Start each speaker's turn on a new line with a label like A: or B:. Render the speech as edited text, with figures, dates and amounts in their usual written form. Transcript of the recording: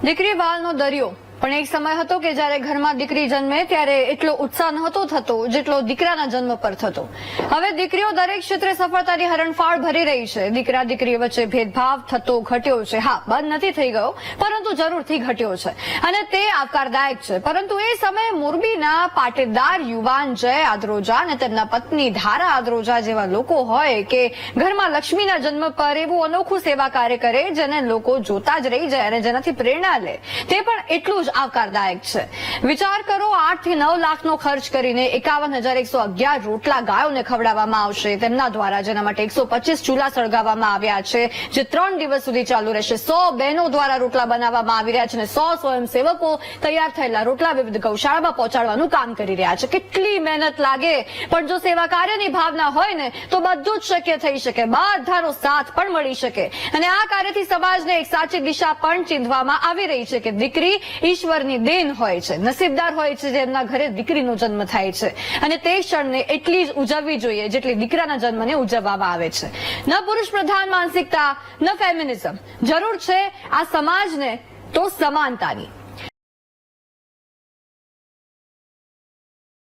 A: દીકરી વાલનો દરિયો પણ એક સમય હતો કે જ્યારે ઘરમાં દીકરી જન્મે ત્યારે એટલો ઉત્સાહ નહોતો થતો જેટલો દીકરાના જન્મ પર થતો. હવે દીકરીઓ દરેક ક્ષેત્રે સફળતાની હરણફાળ ભરી રહી છે. દીકરા દીકરી વચ્ચે ભેદભાવ થતો ઘટ્યો છે. હા, બંધ નથી થઈ ગયો, પરંતુ જરૂરથી ઘટ્યો છે અને તે આવકારદાયક છે. પરંતુ એ સમયે મોરબીના પાટીદાર યુવાન જય આદ્રોજા અને તેમના પત્ની ધારા આદ્રોજા જેવા લોકો હોય કે ઘરમાં લક્ષ્મીના જન્મ પર એવું અનોખું સેવા કાર્ય કરે જેને લોકો જોતા જ રહી જાય અને જેનાથી પ્રેરણા લે, તે પણ એટલું જ આવકારદાયક છે. વિચાર કરો, 8 થી 9 લાખનો ખર્ચ કરીને 51,111 રોટલા ગાયોને ખવડાવવામાં આવશે તેમના દ્વારા, જેના માટે 125 ચૂલા સળગાવવામાં આવ્યા છે જે 3 દિવસ સુધી ચાલુ રહેશે. 100 બહેનો દ્વારા રોટલા બનાવવામાં આવી રહ્યા છે અને 100 સ્વયંસેવકો તૈયાર થયેલા રોટલા વિવિધ ગૌશાળામાં પહોંચાડવાનું કામ કરી રહ્યા છે. કેટલી મહેનત લાગે, પણ જો સેવા કાર્યની ભાવના હોય ને તો બધું જ શક્ય થઈ શકે, બધાનો સાથ પણ મળી શકે. અને આ કાર્યથી સમાજને એક સાચી દિશા પણ ચીંધવામાં આવી રહી છે કે દીકરી ઈશ્વરની દેન હોય છે, નસીબદાર હોય છે જેમના ઘરે દીકરીનો જન્મ થાય છે અને તે ક્ષણને એટલી જ ઉજવવી જોઈએ જેટલી દીકરાના જન્મને ઉજવવામાં આવે છે. ન પુરુષ પ્રધાન માનસિકતા, ન ફેમિનિઝમ, જરૂર છે આ સમાજને તો સમાનતાની.